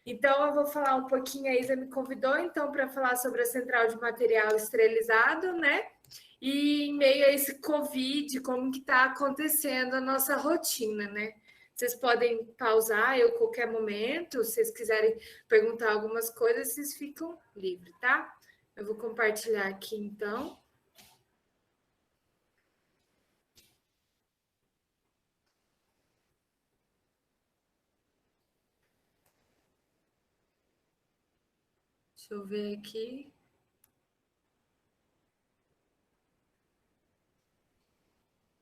Então, eu vou falar um pouquinho, a Isa me convidou, então, para falar sobre a central de material esterilizado, né? E em meio a esse Covid, como que está acontecendo a nossa rotina, né? Vocês podem pausar eu a qualquer momento, se vocês quiserem perguntar algumas coisas, vocês ficam livres, tá? Eu vou compartilhar aqui, então. Deixa eu ver aqui.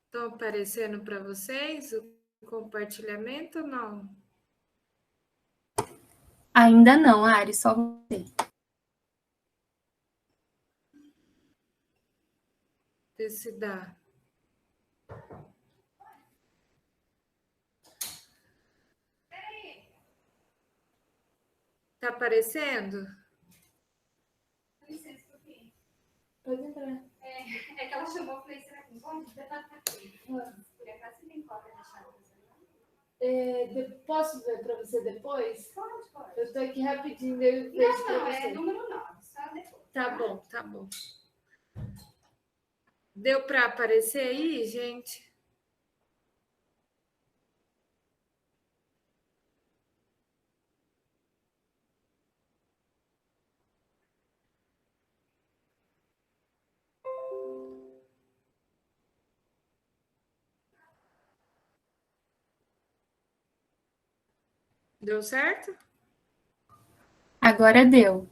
Estão aparecendo para vocês o compartilhamento ou não? Ainda não, Ari, só você. Ver se dá. Tá aparecendo? Pode entrar. É que ela chamou, eu falei, será que não pode? Por acaso você tem cópia da chave do celular? Posso ver para você depois? Pode. Eu estou aqui rapidinho, eu vejo para você. É número 9, só depois. Tá bom, tá bom. Deu para aparecer aí, gente? Deu certo? Agora deu.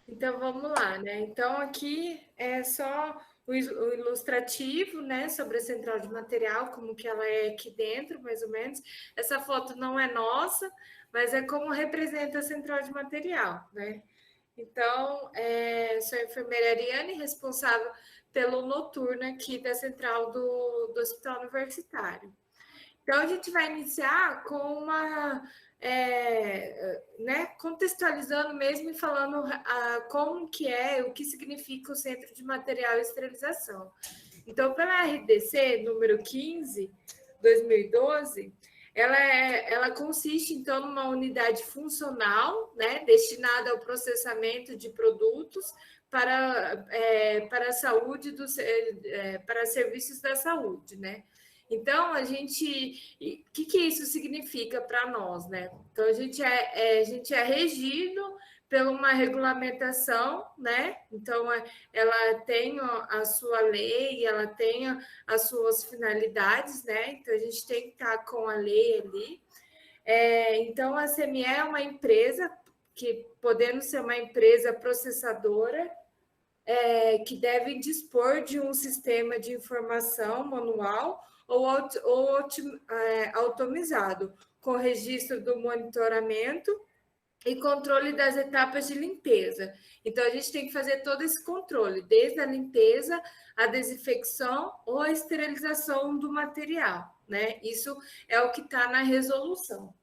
Então vamos lá, né? Então aqui é só o ilustrativo, né, sobre a central de material, como que ela é aqui dentro, mais ou menos. Essa foto não é nossa, mas é como representa a central de material, né? Então, sou a enfermeira Ariane, responsável pelo noturno aqui da central do Hospital Universitário. Então, a gente vai iniciar com uma, né, contextualizando mesmo e falando como que é, o que significa o Centro de Material e Esterilização. Então, pela RDC número 15, 2012, ela consiste, então, numa unidade funcional, né, destinada ao processamento de produtos para a saúde, para serviços da saúde, né? Então, o que isso significa para nós, né? Então, a gente é regido por uma regulamentação, né? Então, ela tem a sua lei, ela tem as suas finalidades, né? Então, a gente tem que estar com a lei ali. Então, a CME é uma empresa que, podendo ser uma empresa processadora, que devem dispor de um sistema de informação manual ou automatizado, com registro do monitoramento e controle das etapas de limpeza. Então, a gente tem que fazer todo esse controle, desde a limpeza, a desinfecção ou a esterilização do material, né? Isso é o que está na resolução.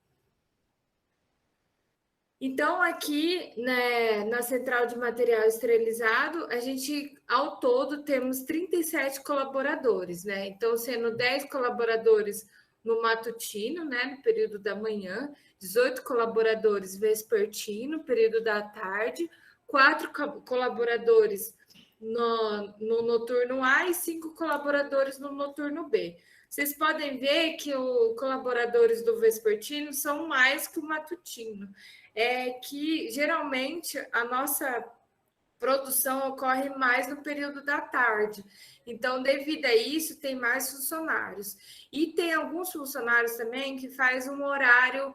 Então, aqui, né, na central de material esterilizado, a gente, ao todo, temos 37 colaboradores, né? Então, sendo 10 colaboradores no matutino, né, no período da manhã, 18 colaboradores vespertino, período da tarde, 4 colaboradores no noturno A e 5 colaboradores no noturno B. Vocês podem ver que os colaboradores do vespertino são mais que o matutino. Que geralmente a nossa produção ocorre mais no período da tarde. Então, devido a isso, tem mais funcionários. E tem alguns funcionários também que faz um horário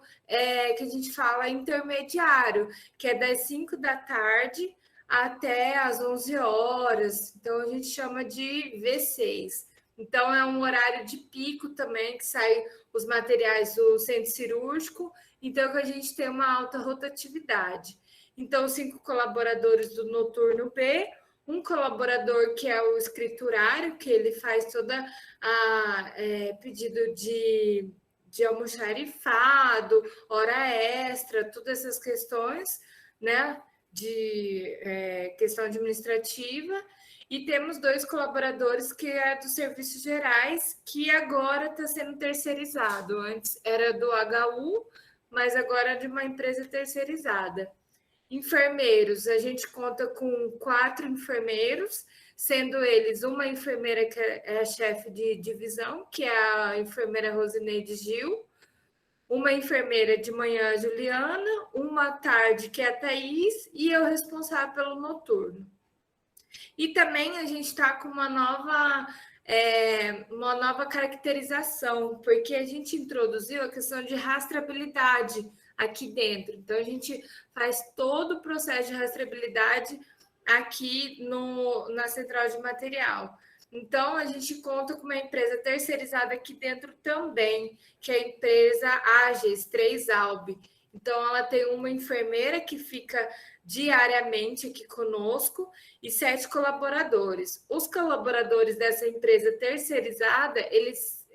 que a gente fala intermediário, que é das 5 da tarde até as 11 horas. Então, a gente chama de V6. Então, é um horário de pico também, que sai os materiais do centro cirúrgico, então que a gente tem uma alta rotatividade. Então, 5 colaboradores do noturno B, um colaborador que é o escriturário, que ele faz toda a pedido de almoxarifado, hora extra, todas essas questões, né, de questão administrativa. E temos 2 colaboradores que é dos serviços gerais, que agora está sendo terceirizado. Antes era do HU, mas agora de uma empresa terceirizada. Enfermeiros, a gente conta com 4 enfermeiros, sendo eles uma enfermeira que é a chefe de divisão, que é a enfermeira Rosineide Gil, uma enfermeira de manhã, Juliana, uma tarde, que é a Thaís, e eu responsável pelo noturno. E também a gente está com uma nova caracterização, porque a gente introduziu a questão de rastreabilidade aqui dentro. Então, a gente faz todo o processo de rastreabilidade aqui na central de material. Então, a gente conta com uma empresa terceirizada aqui dentro também, que é a empresa AGES 3Alb. Então, ela tem uma enfermeira que fica diariamente aqui conosco e 7 colaboradores. Os colaboradores dessa empresa terceirizada, eles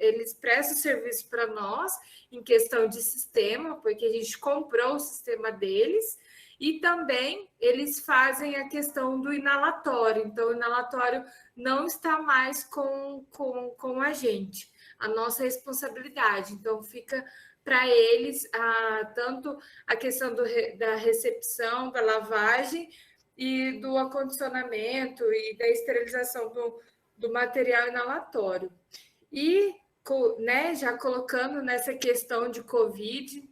prestam serviço para nós em questão de sistema, porque a gente comprou o sistema deles, e também eles fazem a questão do inalatório. Então, o inalatório não está mais com a gente, a nossa responsabilidade. Então, fica para eles tanto a questão da recepção, da lavagem e do acondicionamento e da esterilização do material inalatório. E, né, já colocando nessa questão de Covid,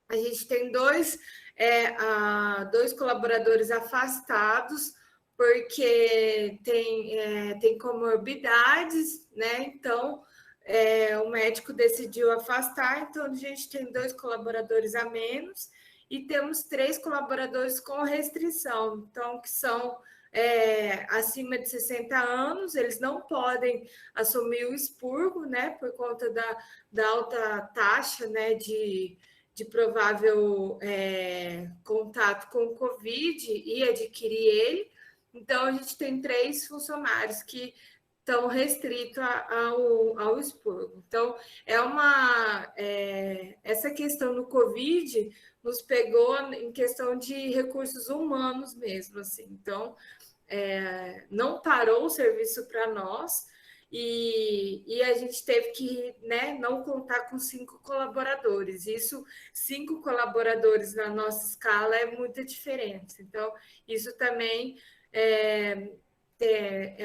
a gente tem dois colaboradores afastados, porque tem comorbidades, né? Então, o médico decidiu afastar, então a gente tem 2 colaboradores a menos e temos 3 colaboradores com restrição, então que são acima de 60 anos, eles não podem assumir o expurgo, né, por conta da alta taxa, né, de provável contato com o Covid e adquirir ele. Então, a gente tem 3 funcionários que estão restritos ao expurgo. Então, essa questão do Covid nos pegou em questão de recursos humanos mesmo, assim. Então, não parou o serviço para nós e a gente teve que, né, não contar com 5 colaboradores. Isso, 5 colaboradores na nossa escala é muita diferença. Então, isso também é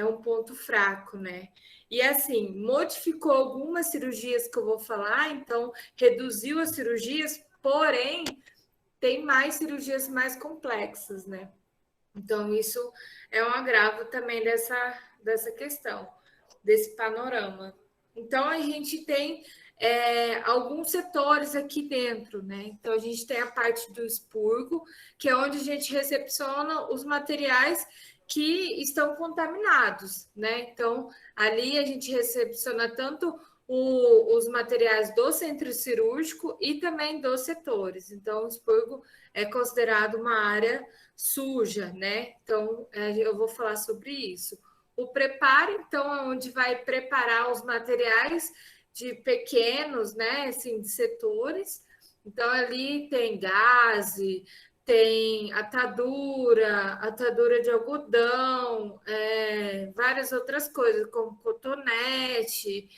um ponto fraco, né? E assim, modificou algumas cirurgias que eu vou falar, então reduziu as cirurgias, porém tem mais cirurgias mais complexas, né? Então, isso é um agravo também dessa questão, desse panorama. Então, a gente tem alguns setores aqui dentro, né? Então, a gente tem a parte do expurgo, que é onde a gente recepciona os materiais que estão contaminados, né? Então, ali a gente recepciona tanto os materiais do centro cirúrgico e também dos setores. Então, o expurgo é considerado uma área suja, né? Então, eu vou falar sobre isso. O preparo, então, é onde vai preparar os materiais de pequenos, né, assim, de setores. Então, ali tem gaze, tem atadura de algodão, várias outras coisas, como cotonete,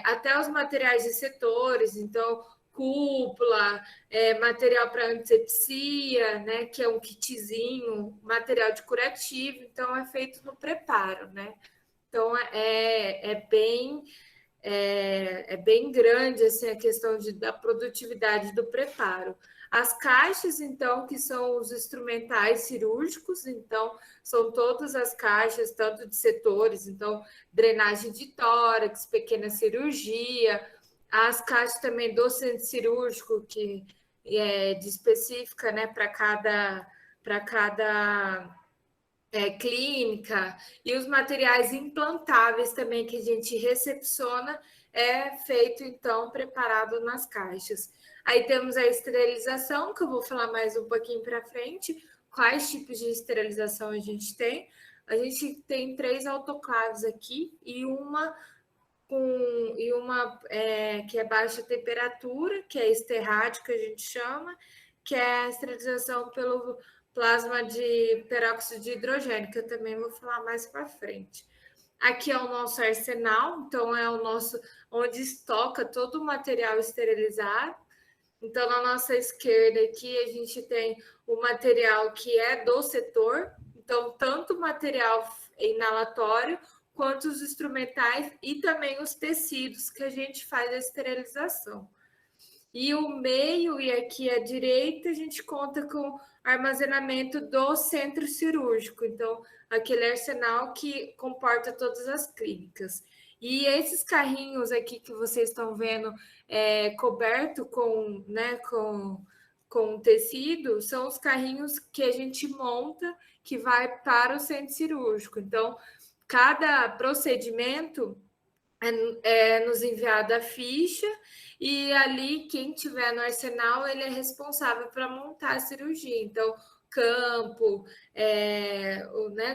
até os materiais de setores, então, cúpula, material para antisepsia, né, que é um kitzinho, material de curativo, então é feito no preparo, né? Então é bem grande assim, a questão da produtividade do preparo. As caixas, então, que são os instrumentais cirúrgicos, então, são todas as caixas, tanto de setores, então, drenagem de tórax, pequena cirurgia, as caixas também do centro cirúrgico, que é de específica, né, para cada clínica, e os materiais implantáveis também que a gente recepciona é feito, então, preparado nas caixas. Aí temos a esterilização, que eu vou falar mais um pouquinho para frente, quais tipos de esterilização a gente tem. A gente tem 3 autoclaves aqui e uma que é baixa temperatura, que é esterrádio, que a gente chama, que é a esterilização pelo plasma de peróxido de hidrogênio, que eu também vou falar mais para frente. Aqui é o nosso arsenal, então é o nosso onde estoca todo o material esterilizado. Então, na nossa esquerda aqui, a gente tem o material que é do setor. Então, tanto o material inalatório, quanto os instrumentais e também os tecidos que a gente faz a esterilização. E o meio e aqui à direita, a gente conta com armazenamento do centro cirúrgico. Então, aquele arsenal que comporta todas as clínicas. E esses carrinhos aqui que vocês estão vendo coberto com, né, com tecido, são os carrinhos que a gente monta que vai para o centro cirúrgico. Então, cada procedimento nos enviada a ficha e ali quem tiver no arsenal ele é responsável para montar a cirurgia. Então, campo,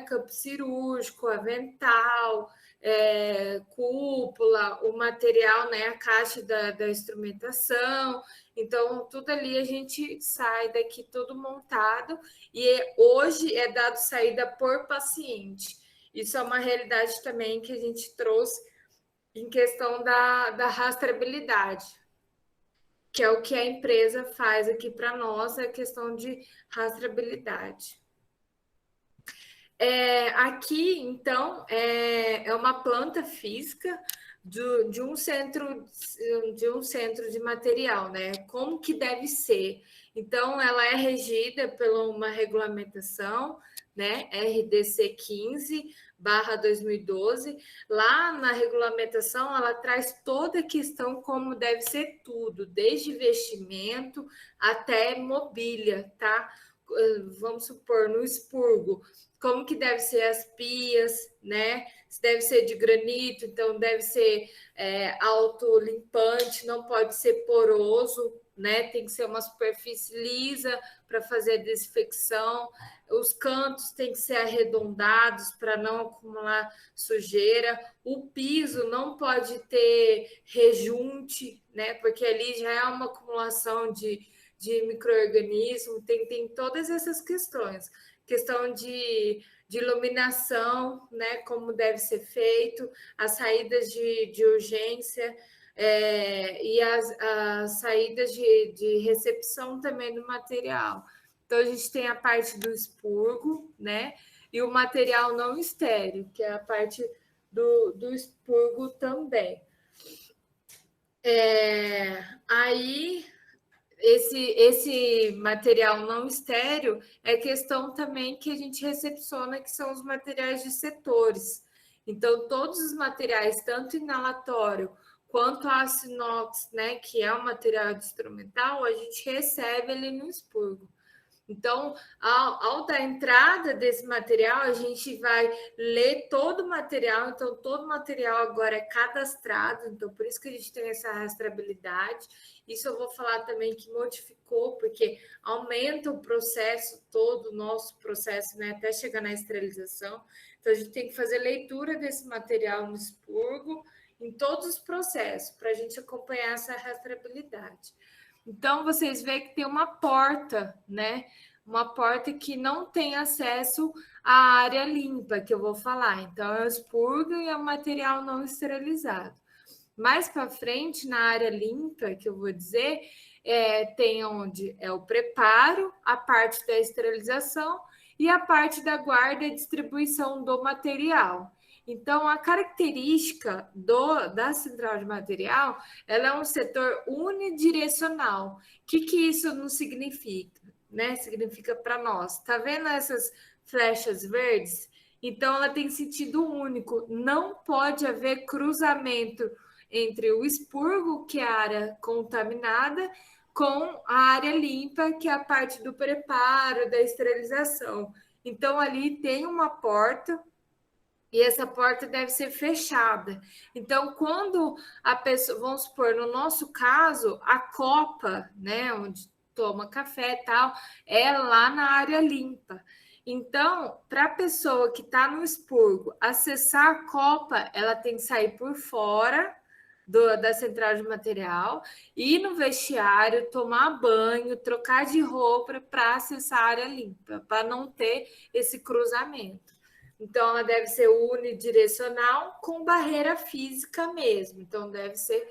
campo cirúrgico, avental, cúpula, o material, né, a caixa da instrumentação. Então, tudo ali a gente sai daqui tudo montado e hoje é dado saída por paciente. Isso é uma realidade também que a gente trouxe em questão da rastreabilidade, que é o que a empresa faz aqui para nós, é a questão de rastreabilidade. Aqui, então, é uma planta física de um centro de material, né? Como que deve ser? Então, ela é regida por uma regulamentação, né? RDC 15/2012. Lá na regulamentação, ela traz toda a questão como deve ser tudo, desde vestimento até mobília, tá? Vamos supor, no expurgo, como que deve ser as pias, né? Se deve ser de granito, então deve ser autolimpante, não pode ser poroso, né? Tem que ser uma superfície lisa para fazer a desinfecção. Os cantos têm que ser arredondados para não acumular sujeira. O piso não pode ter rejunte, né? Porque ali já é uma acumulação de micro-organismo, tem todas essas questões. Questão de iluminação, né? Como deve ser feito, as saídas de urgência, e as saídas de recepção também do material. Então, a gente tem a parte do expurgo, né? E o material não estéril, que é a parte do expurgo também. Aí, esse material não estéril é questão também que a gente recepciona, que são os materiais de setores. Então, todos os materiais, tanto inalatório quanto a aço inox, né, que é o material instrumental, a gente recebe ali no expurgo. Então, ao dar entrada desse material, a gente vai ler todo o material. Então, todo o material agora é cadastrado. Então, por isso que a gente tem essa rastreabilidade. Isso eu vou falar também que modificou, porque aumenta o processo todo, o nosso processo, né, até chegar na esterilização. Então, a gente tem que fazer leitura desse material no expurgo, em todos os processos, para a gente acompanhar essa rastreabilidade. Então, vocês veem que tem uma porta, né? Uma porta que não tem acesso à área limpa, que eu vou falar. Então, é o expurgo e é o material não esterilizado. Mais para frente, na área limpa, que eu vou dizer, tem onde é o preparo, a parte da esterilização e a parte da guarda e distribuição do material. Então, a característica da central de material, ela é um setor unidirecional. O que isso não significa? Né? Significa para nós. Está vendo essas flechas verdes? Então, ela tem sentido único. Não pode haver cruzamento entre o expurgo, que é a área contaminada, com a área limpa, que é a parte do preparo, da esterilização. Então, ali tem uma porta, e essa porta deve ser fechada. Então, quando a pessoa, vamos supor, no nosso caso, a copa, né, onde toma café e tal, é lá na área limpa. Então, para a pessoa que está no expurgo acessar a copa, ela tem que sair por fora da central de material, ir no vestiário, tomar banho, trocar de roupa para acessar a área limpa, para não ter esse cruzamento. Então, ela deve ser unidirecional com barreira física mesmo. Então, deve ser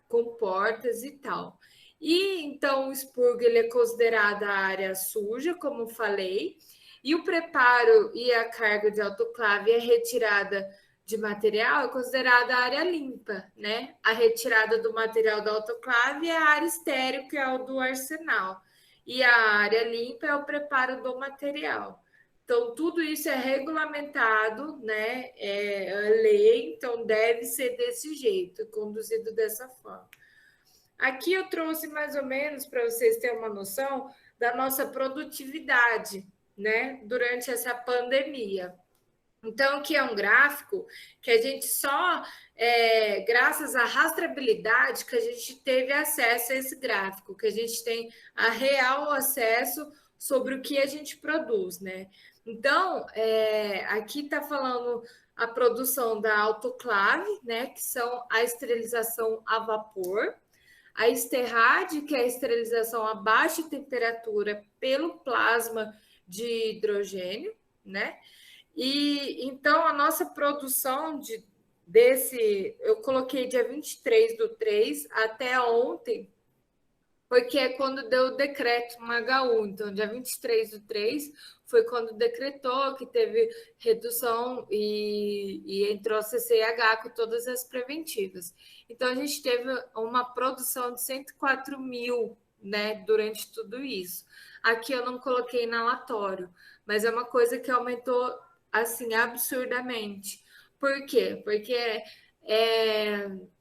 com portas e tal. E então o expurgo ele é considerado a área suja, como falei, e o preparo e a carga de autoclave e a retirada de material é considerada a área limpa, né? A retirada do material da autoclave é a área estéril, que é o do arsenal. E a área limpa é o preparo do material. Então, tudo isso é regulamentado, né? É lei, então deve ser desse jeito, conduzido dessa forma. Aqui eu trouxe mais ou menos para vocês terem uma noção da nossa produtividade, né? Durante essa pandemia. Então, aqui é um gráfico que a gente só, graças à rastreabilidade, que a gente teve acesso a esse gráfico, que a gente tem a real acesso sobre o que a gente produz, né? Então, aqui está falando a produção da autoclave, né? Que são a esterilização a vapor, a Esterrade, que é a esterilização a baixa temperatura pelo plasma de hidrogênio, né? E então a nossa produção eu coloquei dia 23/3 até ontem, porque é quando deu o decreto no HU. Então, dia 23/3 foi quando decretou que teve redução e entrou a CCIH com todas as preventivas. Então, a gente teve uma produção de 104 mil, né, durante tudo isso. Aqui eu não coloquei inalatório, mas é uma coisa que aumentou assim absurdamente. Por quê? Porque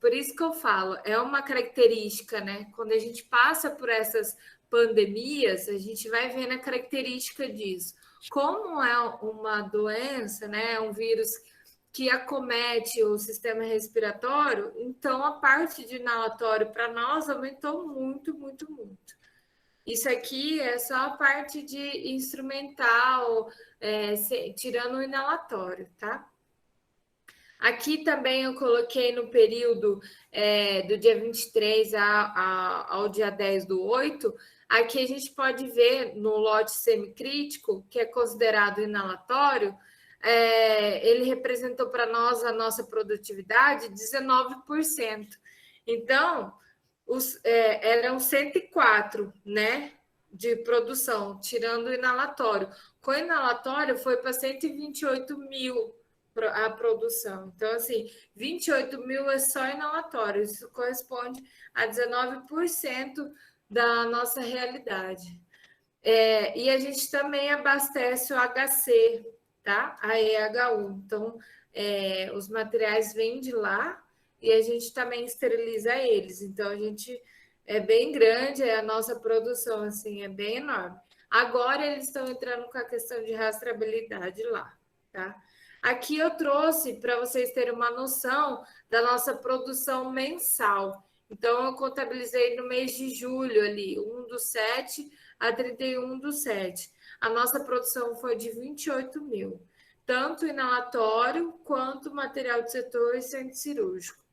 por isso que eu falo, é uma característica, né? Quando a gente passa por essas pandemias, a gente vai vendo a característica disso. Como é uma doença, né? Um vírus que acomete o sistema respiratório, então a parte de inalatório para nós aumentou muito, muito, muito. Isso aqui é só a parte de instrumental, tirando o inalatório, tá? Aqui também eu coloquei no período do dia 23 ao dia 10/8. Aqui a gente pode ver no lote semicrítico, que é considerado inalatório, ele representou para nós a nossa produtividade 19%. Então, eram 104, né, de produção, tirando o inalatório. Com o inalatório foi para 128 mil a produção. Então, assim, 28 mil é só inalatório. Isso corresponde a 19% da nossa realidade. E a gente também abastece o HC, tá? A EHU. Então, os materiais vêm de lá e a gente também esteriliza eles. Então, a gente é bem grande, a nossa produção, assim, é bem enorme. Agora, eles estão entrando com a questão de rastreabilidade lá, tá? Aqui eu trouxe para vocês terem uma noção da nossa produção mensal. Então, eu contabilizei no mês de julho ali, 1/7 a 31/7. A nossa produção foi de 28 mil, tanto inalatório quanto material de setor e centro cirúrgico.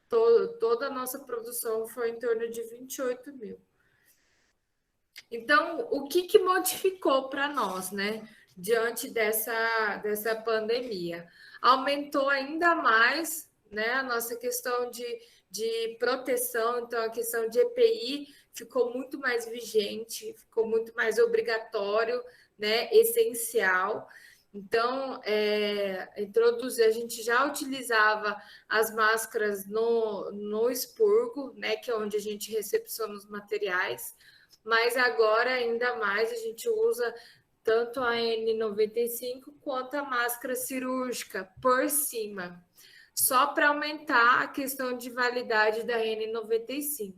Toda a nossa produção foi em torno de 28 mil. Então, o que modificou para nós, né, diante dessa pandemia? Aumentou ainda mais, né, a nossa questão de proteção, então a questão de EPI ficou muito mais vigente, ficou muito mais obrigatório, né, essencial. Então, a gente já utilizava as máscaras no expurgo, né, que é onde a gente recepciona os materiais, mas agora ainda mais a gente usa tanto a N95 quanto a máscara cirúrgica por cima, só para aumentar a questão de validade da N95.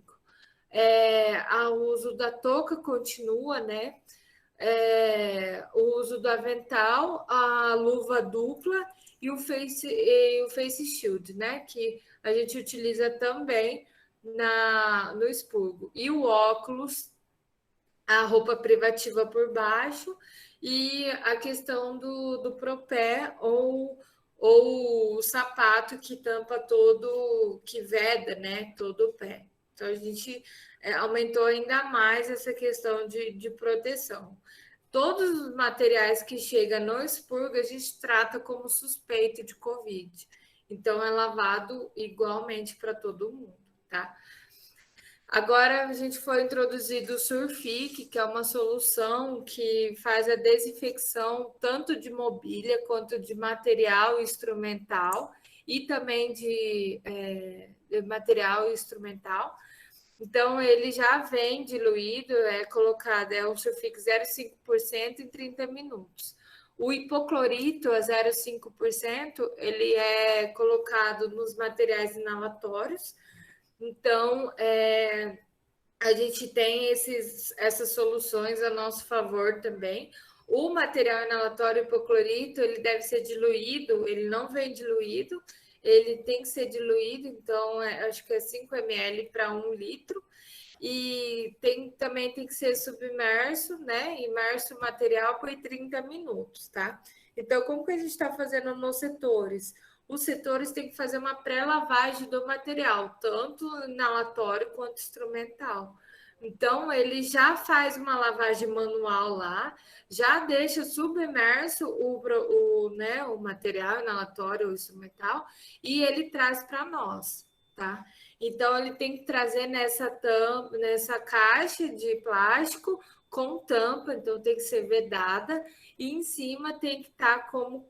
O uso da touca continua, né? O uso do avental, a luva dupla e o face shield, né? Que a gente utiliza também no expurgo. E o óculos, a roupa privativa por baixo e a questão do propé ou o sapato que tampa todo, que veda, né, todo o pé. Então, a gente aumentou ainda mais essa questão de proteção. Todos os materiais que chegam no expurgo, a gente trata como suspeito de Covid. Então, é lavado igualmente para todo mundo, tá? Agora a gente foi introduzido o Surfic, que é uma solução que faz a desinfecção tanto de mobília quanto de material instrumental e também de material instrumental. Então, ele já vem diluído, é colocado, é um Surfic 0,5% em 30 minutos. O hipoclorito a 0,5%, ele é colocado nos materiais inalatórios. Então, a gente tem essas soluções a nosso favor também. O material inalatório hipoclorito, ele deve ser diluído, ele não vem diluído, ele tem que ser diluído, então acho que é 5 ml para 1 litro. E também tem que ser submerso, né? Imerso o material por 30 minutos, tá? Então, como que a gente está fazendo nos setores? Os setores têm que fazer uma pré-lavagem do material, tanto inalatório quanto instrumental. Então, ele já faz uma lavagem manual lá, já deixa submerso o material inalatório ou instrumental e ele traz para nós, tá? Então, ele tem que trazer nessa caixa de plástico com tampa, então tem que ser vedada, e em cima tem que estar como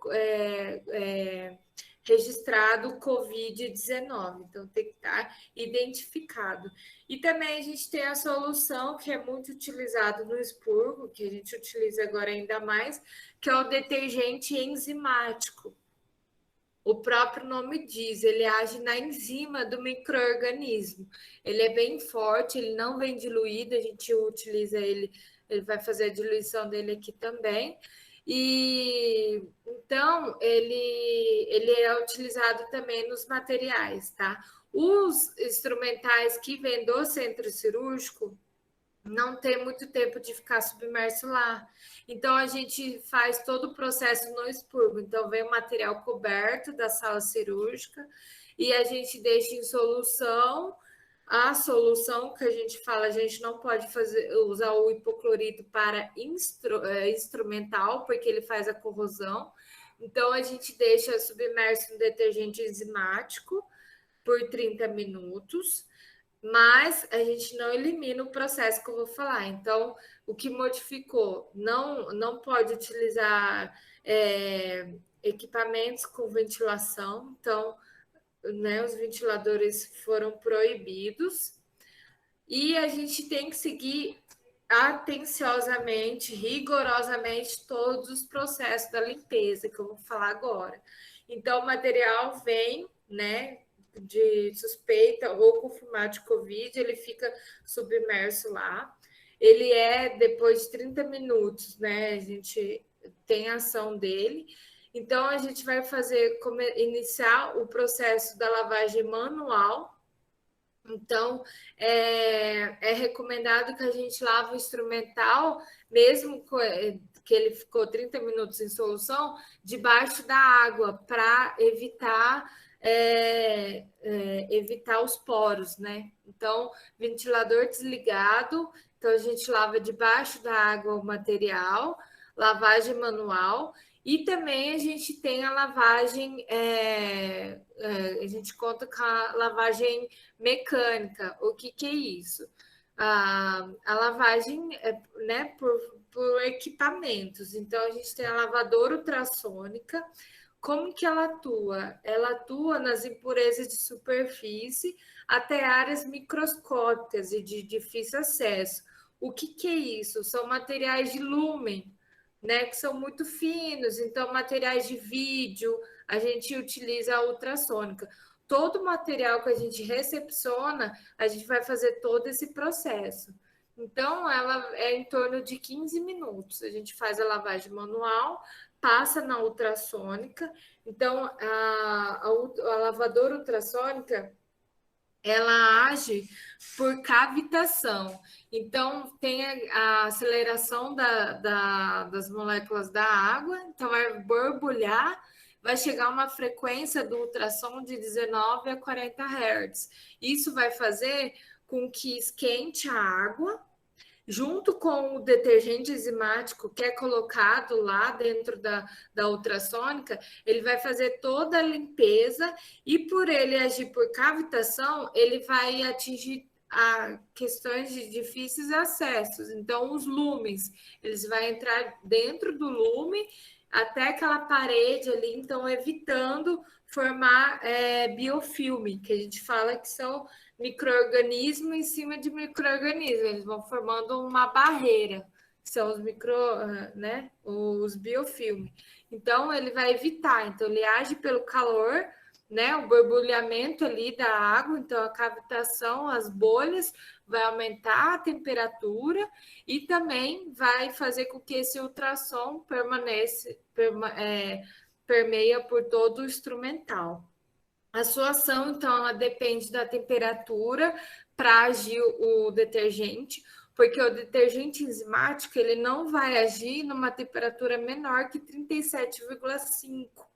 registrado Covid-19, então tem que estar identificado. E também a gente tem a solução que é muito utilizado no expurgo, que a gente utiliza agora ainda mais, que é o detergente enzimático. O próprio nome diz, ele age na enzima do micro-organismo. Ele é bem forte, ele não vem diluído, a gente utiliza ele vai fazer a diluição dele aqui também. E então ele é utilizado também nos materiais, tá? Os instrumentais que vêm do centro cirúrgico não tem muito tempo de ficar submerso lá. Então, a gente faz todo o processo no expurgo. Então, vem o material coberto da sala cirúrgica e a gente deixa em solução. A solução que a gente fala, a gente não pode usar o hipoclorito para instrumental, porque ele faz a corrosão. Então, a gente deixa submerso no detergente enzimático por 30 minutos. Mas a gente não elimina o processo que eu vou falar. Então, o que modificou? Não pode utilizar equipamentos com ventilação. Então, né, os ventiladores foram proibidos. E a gente tem que seguir atenciosamente, rigorosamente, todos os processos da limpeza, que eu vou falar agora. Então, o material vem, né, de suspeita ou confirmado de Covid, ele fica submerso lá. Ele depois de 30 minutos, né? A gente tem a ação dele. Então, a gente vai iniciar o processo da lavagem manual. Então, é recomendado que a gente lave o instrumental, mesmo que ele ficou 30 minutos em solução, debaixo da água, para evitar os poros, né? Então, ventilador desligado, então a gente lava debaixo da água o material, lavagem manual, e também a gente tem a lavagem, a gente conta com a lavagem mecânica. O que é isso? A lavagem né, por equipamentos. Então, a gente tem a lavadora ultrassônica. Como que ela atua? Ela atua nas impurezas de superfície até áreas microscópicas e de difícil acesso. O que é isso? São materiais de lúmen, né, que são muito finos, então materiais de vídeo, a gente utiliza a ultrassônica. Todo material que a gente recepciona, a gente vai fazer todo esse processo. Então, ela é em torno de 15 minutos. A gente faz a lavagem manual, passa na ultrassônica. Então, a lavadora ultrassônica, ela age por cavitação. Então, tem a aceleração das moléculas da água, então vai borbulhar, vai chegar a uma frequência do ultrassom de 19 a 40 Hz. Isso vai fazer com que esquente a água, junto com o detergente enzimático que é colocado lá dentro da ultrassônica, ele vai fazer toda a limpeza e por ele agir por cavitação, ele vai atingir a questões de difíceis acessos. Então, os lumens, eles vão entrar dentro do lume até aquela parede ali, então evitando formar biofilme, que a gente fala que são micro-organismos em cima de micro-organismos, eles vão formando uma barreira, que são os biofilmes. Então, ele vai evitar, então ele age pelo calor, né, o borbulhamento ali da água, então a cavitação, as bolhas, vai aumentar a temperatura e também vai fazer com que esse ultrassom permeia por todo o instrumental. A sua ação, então, ela depende da temperatura para agir o detergente, porque o detergente enzimático ele não vai agir numa temperatura menor que 37,5.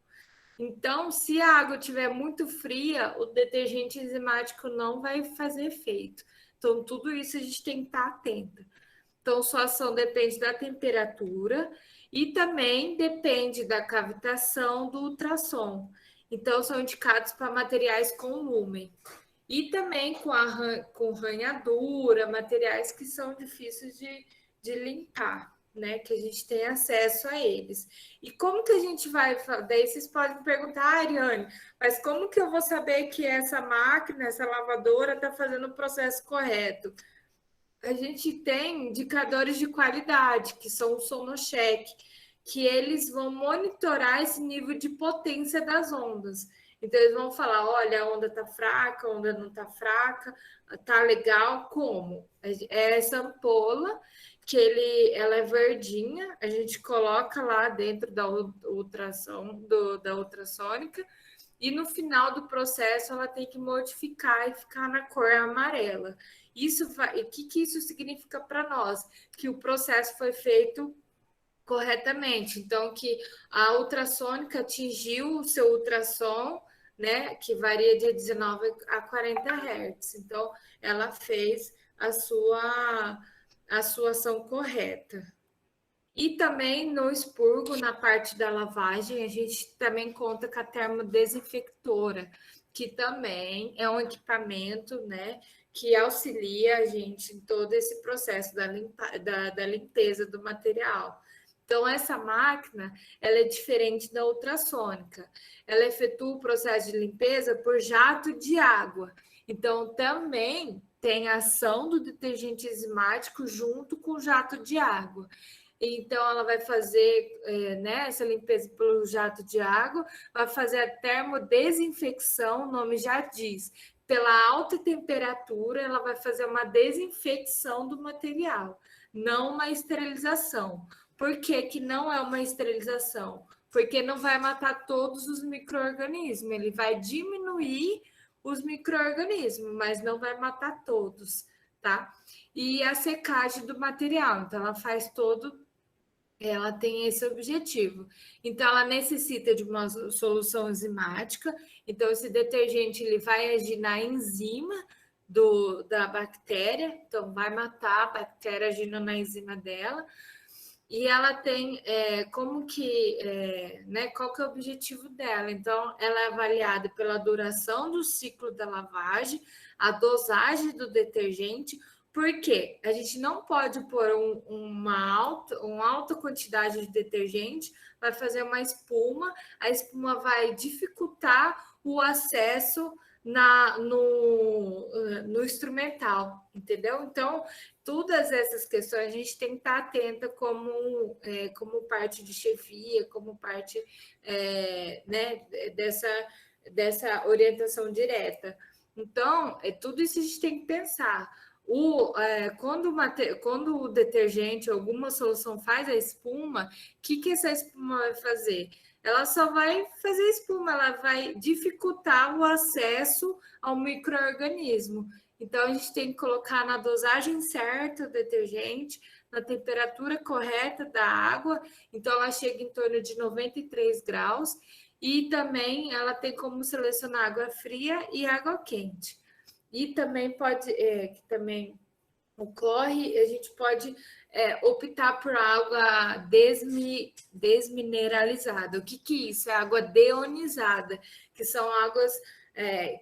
Então, se a água estiver muito fria, o detergente enzimático não vai fazer efeito. Então, tudo isso a gente tem que estar atento. Então, sua ação depende da temperatura e também depende da cavitação do ultrassom. Então, são indicados para materiais com lumen. E também com ranhadura, materiais que são difíceis de limpar, né? Que a gente tem acesso a eles. E como que a gente vai... Daí vocês podem perguntar, Ariane, mas como que eu vou saber que essa máquina, essa lavadora está fazendo o processo correto? A gente tem indicadores de qualidade, que são o sonocheck, que eles vão monitorar esse nível de potência das ondas. Então, eles vão falar, olha, a onda está fraca, a onda não está fraca, está legal, como? É essa ampola, que ela é verdinha, a gente coloca lá dentro da ultrassom, da ultrassônica, e no final do processo ela tem que modificar e ficar na cor amarela. O que isso significa para nós? Que o processo foi feito corretamente. Então, que a ultrassônica atingiu o seu ultrassom, né, que varia de 19 a 40 Hz. Então, ela fez a sua ação correta. E também no expurgo, na parte da lavagem, a gente também conta com a termodesinfectora, que também é um equipamento, né, que auxilia a gente em todo esse processo da limpeza do material. Então, essa máquina, ela é diferente da ultrassônica. Ela efetua o processo de limpeza por jato de água. Então, também tem a ação do detergente enzimático junto com o jato de água. Então, ela vai fazer essa limpeza pelo jato de água, vai fazer a termodesinfecção, o nome já diz. Pela alta temperatura, ela vai fazer uma desinfecção do material, não uma esterilização. Por que que não é uma esterilização? Porque não vai matar todos os micro-organismos, ele vai diminuir os micro-organismos, mas não vai matar todos, tá? E a secagem do material, então ela tem esse objetivo. Então, ela necessita de uma solução enzimática. Então, esse detergente ele vai agir na enzima da bactéria. Então, vai matar a bactéria agindo na enzima dela. E ela tem qual que é o objetivo dela? Então, ela é avaliada pela duração do ciclo da lavagem, a dosagem do detergente. Por quê? A gente não pode pôr uma alta quantidade de detergente, vai fazer uma espuma, a espuma vai dificultar o acesso no instrumental, entendeu? Então, todas essas questões a gente tem que estar atenta como parte de chefia, como parte dessa orientação direta. Então, tudo isso a gente tem que pensar. Quando o detergente, alguma solução faz a espuma, o que essa espuma vai fazer? Ela só vai fazer espuma, ela vai dificultar o acesso ao micro-organismo. Então, a gente tem que colocar na dosagem certa o detergente, na temperatura correta da água. Então, ela chega em torno de 93 graus. E também ela tem como selecionar água fria e água quente. E também que também ocorre, a gente pode optar por água desmineralizada. O que é isso? É água deionizada, que são águas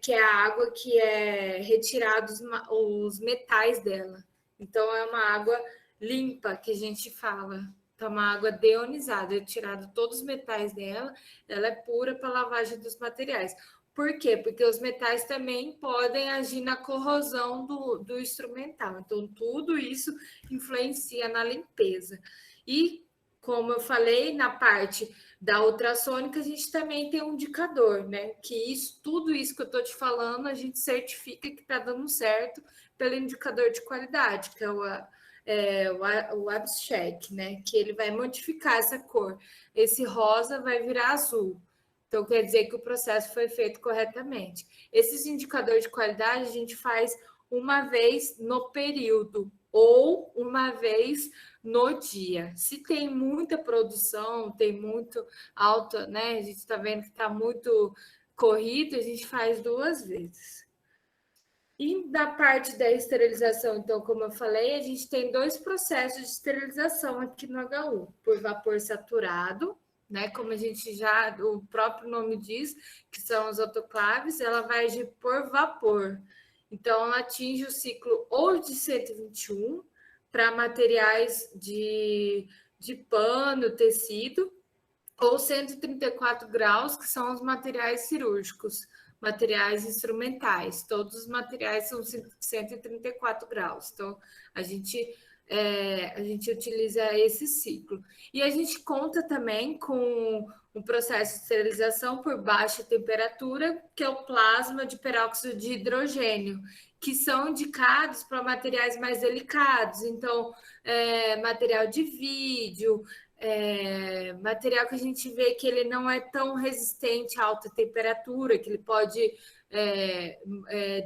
que é a água que é retirada os metais dela. Então, é uma água limpa que a gente fala. Então, uma água deionizada, é tirado todos os metais dela, ela é pura para lavagem dos materiais. Por quê? Porque os metais também podem agir na corrosão do instrumental. Então, tudo isso influencia na limpeza. E, como eu falei, na parte da ultrassônica, a gente também tem um indicador, né? Que tudo isso que eu estou te falando, a gente certifica que está dando certo pelo indicador de qualidade, que é o abstract, né? Que ele vai modificar essa cor. Esse rosa vai virar azul. Então, quer dizer que o processo foi feito corretamente. Esses indicadores de qualidade a gente faz uma vez no período ou uma vez no dia. Se tem muita produção, tem muito alta, né? A gente está vendo que está muito corrido, a gente faz 2 vezes. E da parte da esterilização, então, como eu falei, a gente tem 2 processos de esterilização aqui no H1, por vapor saturado, né? Como a gente já, o próprio nome diz, que são os autoclaves, ela vai agir por vapor. Então, ela atinge o ciclo ou de 121 para materiais de pano, tecido, ou 134 graus, que são os materiais cirúrgicos, materiais instrumentais. Todos os materiais são 134 graus. Então, a gente utiliza esse ciclo. E a gente conta também com um processo de esterilização por baixa temperatura, que é o plasma de peróxido de hidrogênio, que são indicados para materiais mais delicados. Então, material de vídeo, material que a gente vê que ele não é tão resistente a alta temperatura, que ele pode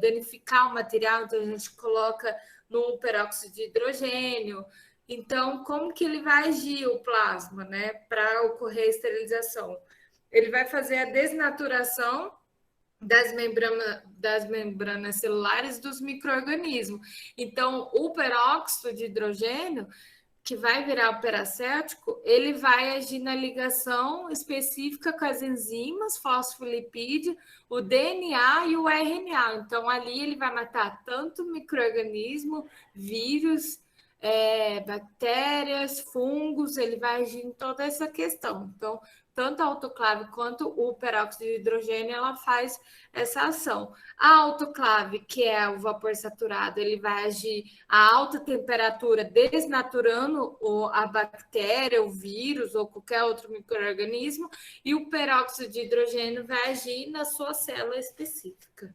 danificar o material, então a gente coloca no peróxido de hidrogênio. Então, como que ele vai agir o plasma, né, para ocorrer a esterilização? Ele vai fazer a desnaturação das membranas celulares dos micro-organismos. Então, o peróxido de hidrogênio, que vai virar o peracético, ele vai agir na ligação específica com as enzimas, fosfolipídio, o DNA e o RNA. Então, ali ele vai matar tanto micro-organismo, vírus, bactérias, fungos, ele vai agir em toda essa questão. Então, tanto a autoclave quanto o peróxido de hidrogênio, ela faz essa ação. A autoclave, que é o vapor saturado, ele vai agir a alta temperatura, desnaturando a bactéria, o vírus ou qualquer outro micro-organismo, e o peróxido de hidrogênio vai agir na sua célula específica.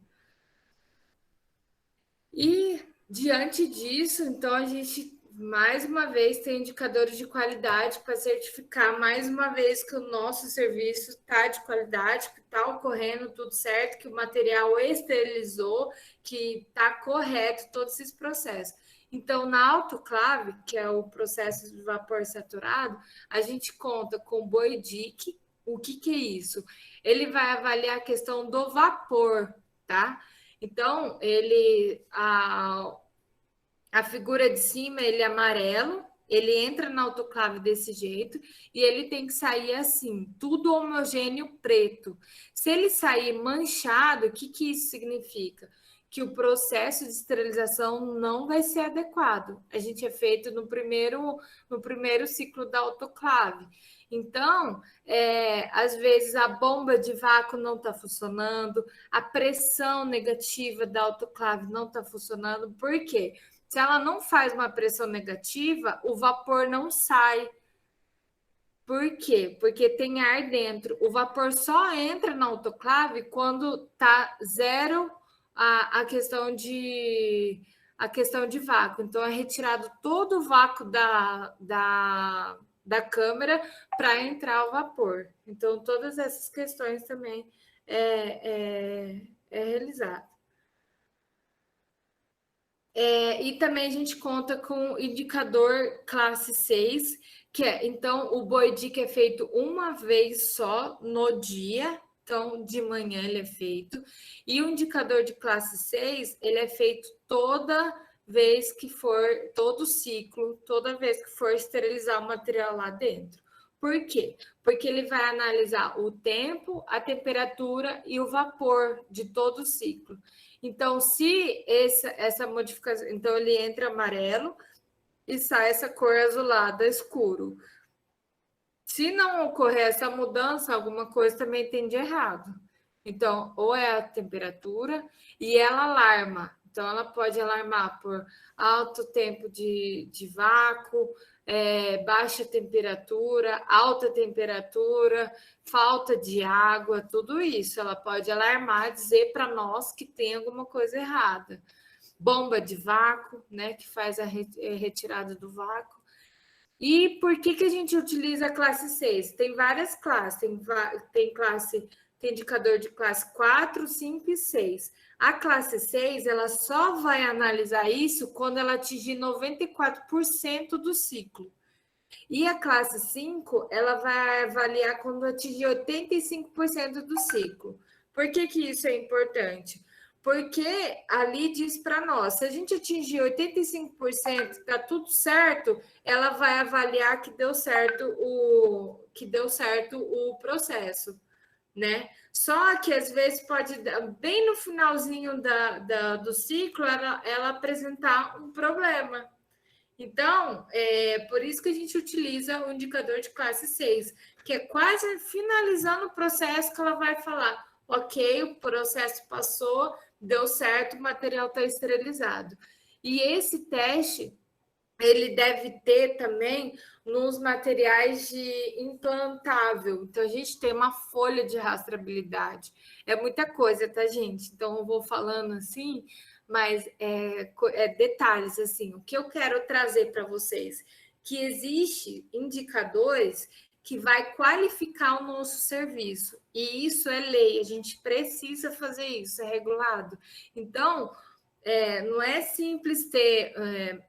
E, diante disso, então, a gente mais uma vez tem indicadores de qualidade para certificar mais uma vez que o nosso serviço está de qualidade, que está ocorrendo tudo certo, que o material esterilizou, que está correto todos esses processos. Então, na autoclave, que é o processo de vapor saturado, a gente conta com o BOIDIC. O que é isso? Ele vai avaliar a questão do vapor, tá? Então, a figura de cima, ele é amarelo, ele entra na autoclave desse jeito e ele tem que sair assim, tudo homogêneo preto. Se ele sair manchado, o que isso significa? Que o processo de esterilização não vai ser adequado. A gente é feito no primeiro ciclo da autoclave. Então, às vezes a bomba de vácuo não está funcionando, a pressão negativa da autoclave não está funcionando. Por quê? Se ela não faz uma pressão negativa, o vapor não sai. Por quê? Porque tem ar dentro. O vapor só entra na autoclave quando está zero a questão de vácuo. Então, é retirado todo o vácuo da câmera para entrar o vapor. Então, todas essas questões também é realizado. E também a gente conta com o indicador classe 6, que então, o BOIDIC é feito uma vez só no dia, então, de manhã ele é feito, e o indicador de classe 6, ele é feito toda vez que for, todo ciclo, toda vez que for esterilizar o material lá dentro. Por quê? Porque ele vai analisar o tempo, a temperatura e o vapor de todo o ciclo. Então, se essa modificação, então ele entra amarelo e sai essa cor azulada escuro. Se não ocorrer essa mudança, alguma coisa também tem de errado. Então, ou é a temperatura e ela alarma. Então, ela pode alarmar por alto tempo de vácuo, baixa temperatura, alta temperatura, falta de água, tudo isso. Ela pode alarmar, dizer para nós que tem alguma coisa errada. Bomba de vácuo, né, que faz a retirada do vácuo. E por que a gente utiliza a classe 6? Tem várias classes, tem indicador de classe 4, 5 e 6. A classe 6, ela só vai analisar isso quando ela atingir 94% do ciclo. E a classe 5, ela vai avaliar quando atingir 85% do ciclo. Por que isso é importante? Porque ali diz para nós, se a gente atingir 85%, está tudo certo, ela vai avaliar que deu certo o processo, né? Só que às vezes pode, bem no finalzinho do ciclo, ela apresentar um problema. Então, por isso que a gente utiliza o indicador de classe 6, que é quase finalizando o processo que ela vai falar, ok, o processo passou, deu certo, o material está esterilizado. E esse teste, ele deve ter também nos materiais de implantável. Então, a gente tem uma folha de rastreabilidade. É muita coisa, tá, gente? Então, eu vou falando assim, mas detalhes, assim. O que eu quero trazer para vocês? Que existe indicadores que vai qualificar o nosso serviço. E isso é lei, a gente precisa fazer isso, é regulado. Então, não é simples ter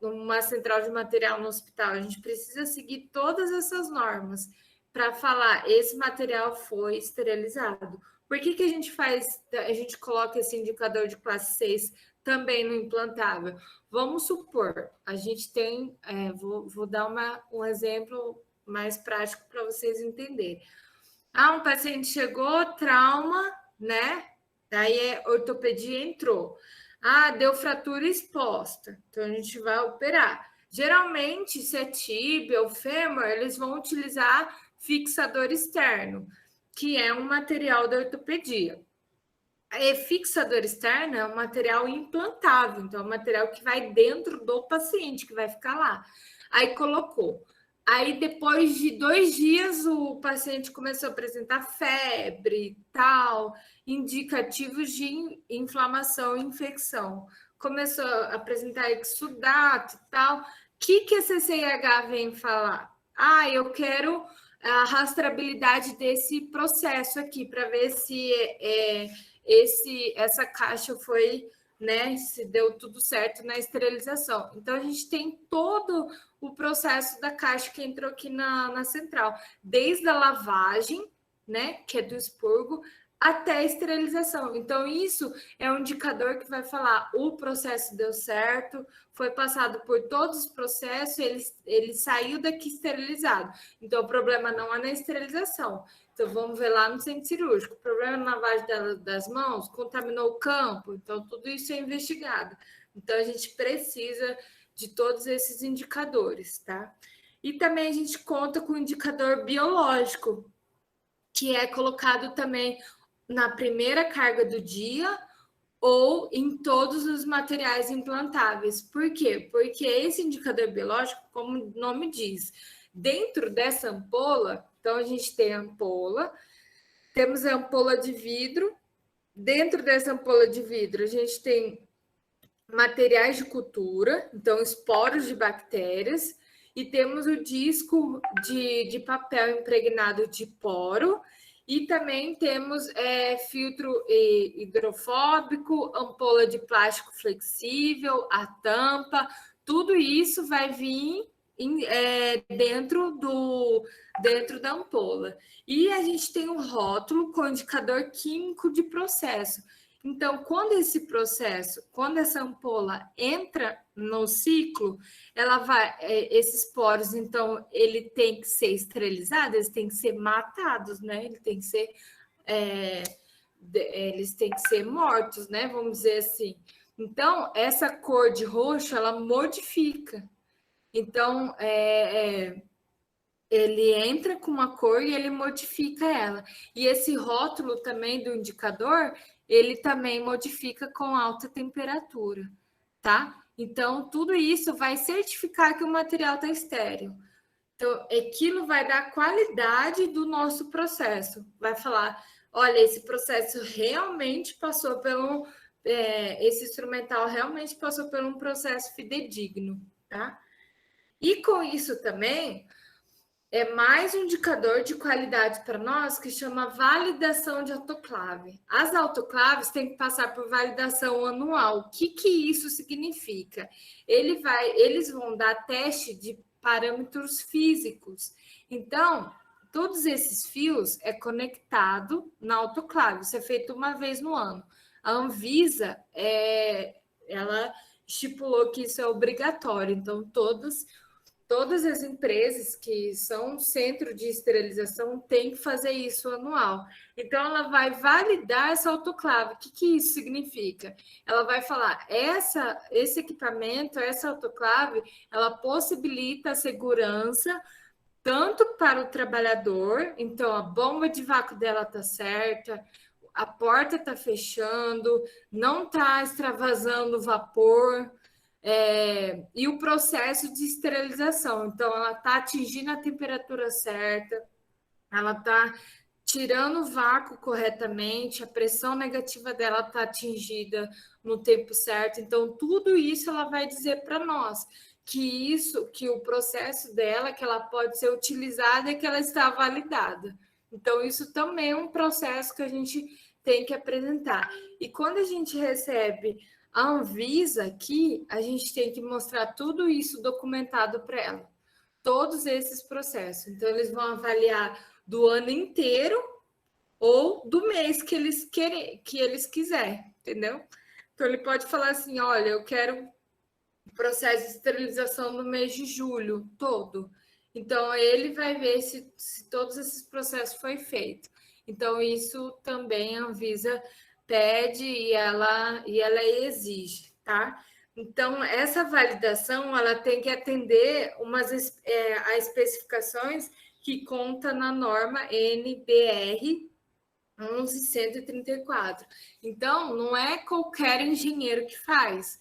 uma central de material no hospital, a gente precisa seguir todas essas normas para falar esse material foi esterilizado. Por que a gente coloca esse indicador de classe 6 também no implantável? Vamos supor, a gente tem, vou dar um exemplo mais prático para vocês entenderem. Um paciente chegou, trauma, né? Daí ortopedia entrou. Deu fratura exposta. Então, a gente vai operar. Geralmente, se é tíbia ou fêmur, eles vão utilizar fixador externo, que é um material da ortopedia. Fixador externo é um material implantável, então é um material que vai dentro do paciente, que vai ficar lá. Aí colocou. Aí, depois de 2 dias, o paciente começou a apresentar febre, tal, indicativos de inflamação e infecção. Começou a apresentar exudato e tal. O que a CCIH vem falar? Eu quero a rastreabilidade desse processo aqui, para ver se essa caixa foi, né, se deu tudo certo na esterilização. Então, a gente tem todo o processo da caixa que entrou aqui na central, desde a lavagem, né, que é do expurgo, até a esterilização. Então, isso é um indicador que vai falar o processo deu certo, foi passado por todos os processos, ele saiu daqui esterilizado. Então, o problema não é na esterilização. Então, vamos ver lá no centro cirúrgico. O problema na lavagem das mãos contaminou o campo. Então, tudo isso é investigado. Então, a gente precisa de todos esses indicadores, tá? E também a gente conta com o indicador biológico, que é colocado também na primeira carga do dia ou em todos os materiais implantáveis. Por quê? Porque esse indicador biológico, como o nome diz, dentro dessa ampola, então a gente tem a ampola, temos a ampola de vidro, dentro dessa ampola de vidro a gente tem materiais de cultura, então esporos de bactérias, e temos o disco de papel impregnado de poro, e também temos filtro hidrofóbico, ampola de plástico flexível, a tampa, tudo isso vai vir dentro da ampola. E a gente tem um rótulo com indicador químico de processo. Então, quando essa ampola entra no ciclo, esses poros, então, ele tem que ser esterilizado, eles têm que ser matados, né? Eles têm que ser mortos, né? Vamos dizer assim. Então, essa cor de roxo, ela modifica. Então, ele entra com uma cor e ele modifica ela. E esse rótulo também do indicador, ele também modifica com alta temperatura, tá? Então, tudo isso vai certificar que o material está estéril. Então, aquilo vai dar qualidade do nosso processo. Vai falar, olha, esse processo realmente passou esse instrumental realmente passou por um processo fidedigno, tá? E com isso também, é mais um indicador de qualidade para nós que chama validação de autoclave. As autoclaves têm que passar por validação anual. O que isso significa? Eles vão dar teste de parâmetros físicos. Então, todos esses fios é conectado na autoclave. Isso é feito uma vez no ano. A Anvisa, ela estipulou que isso é obrigatório. Então, todas as empresas que são centro de esterilização têm que fazer isso anual. Então, ela vai validar essa autoclave. O que isso significa? Ela vai falar, esse equipamento, essa autoclave, ela possibilita a segurança tanto para o trabalhador, então a bomba de vácuo dela está certa, a porta está fechando, não está extravasando vapor, e o processo de esterilização. Então, ela está atingindo a temperatura certa, ela está tirando o vácuo corretamente, a pressão negativa dela está atingida no tempo certo. Então, tudo isso ela vai dizer para nós que o processo dela, que ela pode ser utilizada e que ela está validada. Então, isso também é um processo que a gente tem que apresentar. E quando a gente recebe a Anvisa aqui, a gente tem que mostrar tudo isso documentado para ela, todos esses processos. Então, eles vão avaliar do ano inteiro ou do mês que eles quiserem, entendeu? Então, ele pode falar assim, olha, eu quero processo de esterilização no mês de julho todo. Então, ele vai ver se todos esses processos foi feito. Então, isso também a Anvisa pede e ela exige, tá? Então, essa validação, ela tem que atender a especificações que conta na norma NBR 11.134. Então, não é qualquer engenheiro que faz.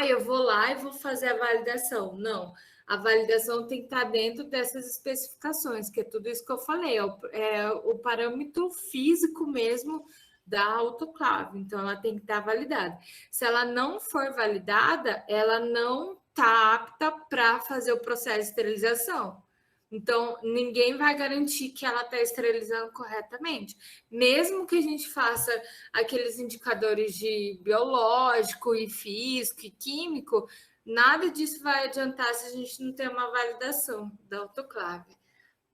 Eu vou lá e vou fazer a validação. Não, a validação tem que estar dentro dessas especificações, que é tudo isso que eu falei, é o parâmetro físico mesmo da autoclave. Então, ela tem que estar validada. Se ela não for validada, ela não está apta para fazer o processo de esterilização. Então, ninguém vai garantir que ela está esterilizando corretamente. Mesmo que a gente faça aqueles indicadores de biológico e físico e químico, nada disso vai adiantar se a gente não tem uma validação da autoclave,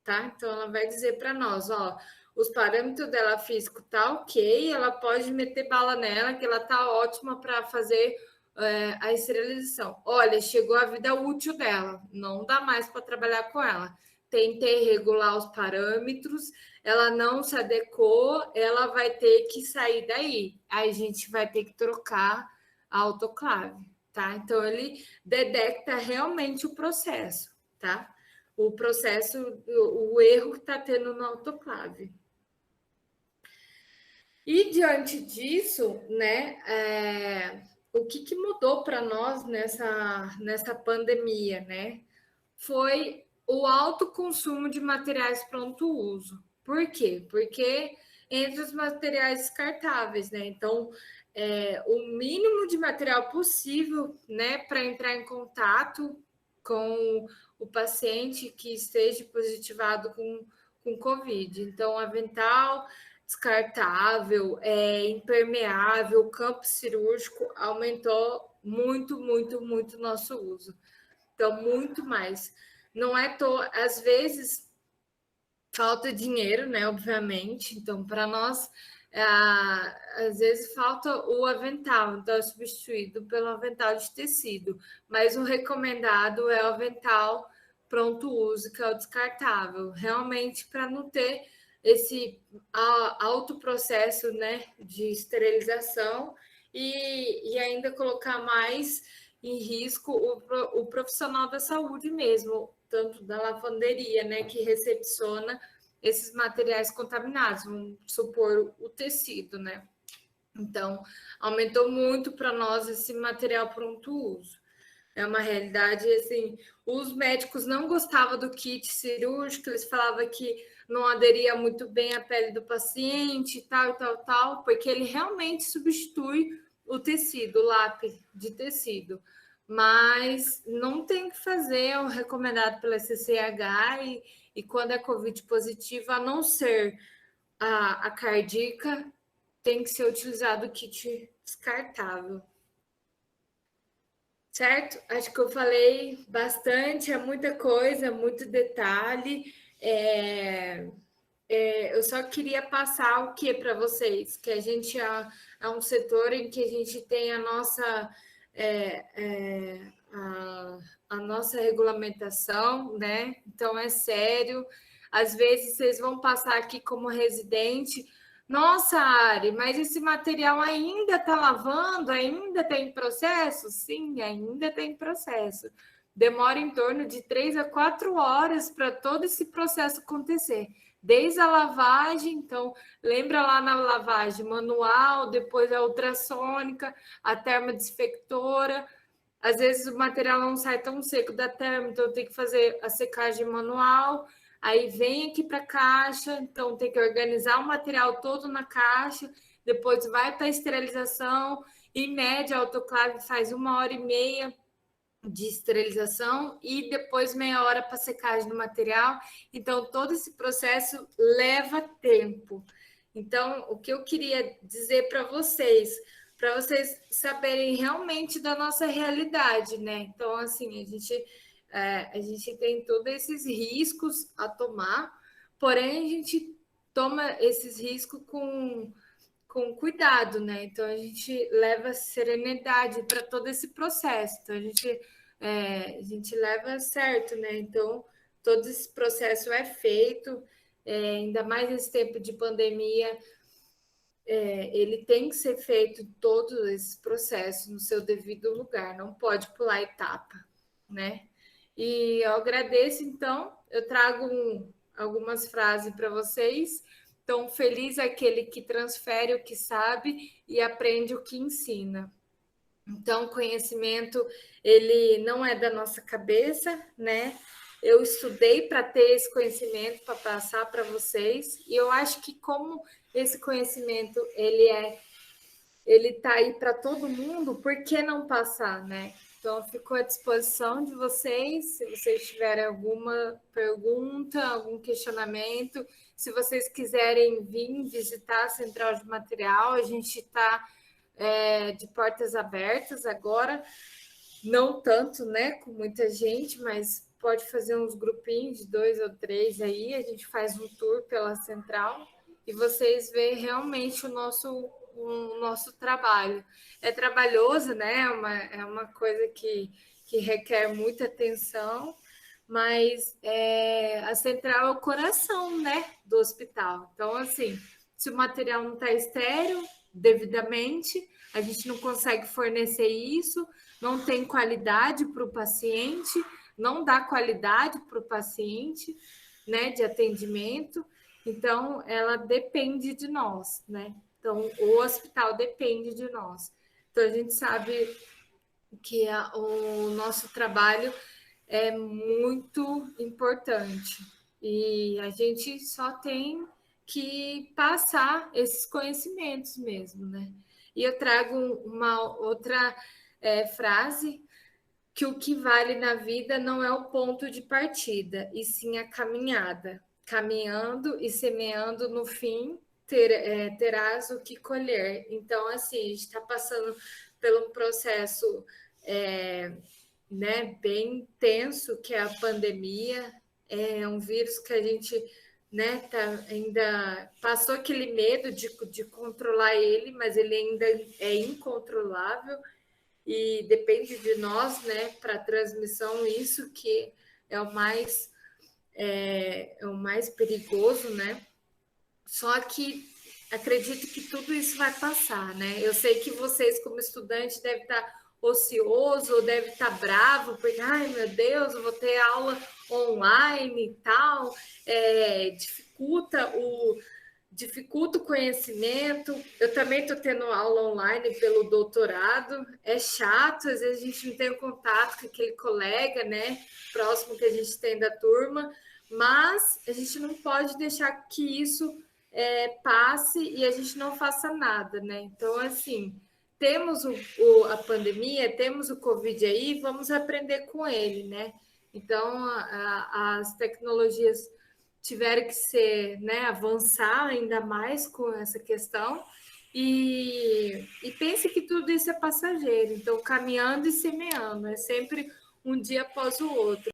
tá? Então, ela vai dizer para nós, ó, os parâmetros dela físico tá ok, ela pode meter bala nela, que ela tá ótima para fazer a esterilização. Olha, chegou a vida útil dela, não dá mais para trabalhar com ela. Tentei regular os parâmetros, ela não se adequou, ela vai ter que sair daí. Aí a gente vai ter que trocar a autoclave, tá? Então, ele detecta realmente o processo, tá? O processo, o erro que está tendo na autoclave. E diante disso, né, o que mudou para nós nessa pandemia, né? Foi o alto consumo de materiais pronto uso. Por quê? Porque entre os materiais descartáveis, né? Então, o mínimo de material possível, né, para entrar em contato com o paciente que esteja positivado com Covid. Então, avental descartável, impermeável, campo cirúrgico, aumentou muito, muito, muito o nosso uso. Então, muito mais. Não é às vezes falta dinheiro, né? Obviamente. Então, para nós às vezes falta o avental, então é substituído pelo avental de tecido, mas o recomendado é o avental pronto uso, que é o descartável, realmente para não ter esse alto processo, né, de esterilização e ainda colocar mais em risco o profissional da saúde mesmo, tanto da lavanderia, né, que recepciona esses materiais contaminados, vamos supor o tecido, né? Então, aumentou muito para nós esse material pronto uso. É uma realidade, assim, os médicos não gostavam do kit cirúrgico, eles falavam que não aderia muito bem à pele do paciente, tal, e tal, tal, porque ele realmente substitui o tecido, o lápis de tecido. Mas não tem que fazer, é o recomendado pela CCH e quando é Covid positivo, a não ser a cardíaca, tem que ser utilizado o kit descartável. Certo? Acho que eu falei bastante, é muita coisa, muito detalhe. Eu só queria passar o que para vocês? Que a gente é um setor em que a gente tem a nossa regulamentação, né? Então é sério. Às vezes vocês vão passar aqui como residente. Nossa, Ari, mas esse material ainda está lavando? Ainda tem processo? Sim, ainda tem processo. Demora em torno de 3 a 4 horas para todo esse processo acontecer. Desde a lavagem, então, lembra lá na lavagem manual, depois a ultrassônica, a termodesinfectora. Às vezes o material não sai tão seco da termo, então tem que fazer a secagem manual. Aí vem aqui para a caixa, então tem que organizar o material todo na caixa, depois vai para a esterilização. Em média, a autoclave faz 1h30 de esterilização e depois meia hora para secagem do material. Então, todo esse processo leva tempo. Então, o que eu queria dizer para vocês saberem realmente da nossa realidade, né? Então, assim, a gente tem todos esses riscos a tomar, porém, a gente toma esses riscos com cuidado, né? Então a gente leva serenidade para todo esse processo. Então a gente leva certo, né? Então todo esse processo é feito, ainda mais nesse tempo de pandemia, ele tem que ser feito todo esse processo no seu devido lugar, não pode pular etapa, né? E eu agradeço, então, eu trago algumas frases para vocês. Então, feliz é aquele que transfere o que sabe e aprende o que ensina. Então, conhecimento, ele não é da nossa cabeça, né? Eu estudei para ter esse conhecimento, para passar para vocês, e eu acho que como esse conhecimento, ele está aí para todo mundo, por que não passar, né? Então, ficou à disposição de vocês, se vocês tiverem alguma pergunta, algum questionamento, se vocês quiserem vir visitar a Central de Material, a gente está de portas abertas agora, não tanto, né, com muita gente, mas pode fazer uns grupinhos de 2 ou 3 aí, a gente faz um tour pela Central e vocês veem realmente o nosso trabalho. É trabalhoso, né? É uma coisa que requer muita atenção, mas a central é o coração, né, do hospital. Então, assim, se o material não está estéril devidamente, a gente não consegue fornecer isso, não tem qualidade para o paciente, não dá qualidade para o paciente, né, de atendimento. Então, ela depende de nós, né? Então, o hospital depende de nós. Então, a gente sabe que o nosso trabalho é muito importante e a gente só tem que passar esses conhecimentos mesmo, né? E eu trago uma outra frase, que o que vale na vida não é o ponto de partida, e sim a caminhada. Caminhando e semeando, no fim, terás o que colher. Então, assim, a gente está passando por um processo né, bem tenso, que é a pandemia. É um vírus que a gente né? Ainda passou aquele medo de controlar ele, mas ele ainda é incontrolável e depende de nós, né? Para a transmissão, isso que é o mais perigoso, né? Só que acredito que tudo isso vai passar, né? Eu sei que vocês, como estudantes, devem estar ocioso, devem estar bravo, porque, ai meu Deus, eu vou ter aula online e tal, dificulta o conhecimento. Eu também estou tendo aula online pelo doutorado. É chato, às vezes a gente não tem contato com aquele colega, né? Próximo que a gente tem da turma, mas a gente não pode deixar que isso passe e a gente não faça nada, né? Então, assim, temos a pandemia, temos o Covid aí, vamos aprender com ele, né? Então, as tecnologias tiveram que ser, né, avançar ainda mais com essa questão e pense que tudo isso é passageiro. Então, caminhando e semeando, é sempre um dia após o outro.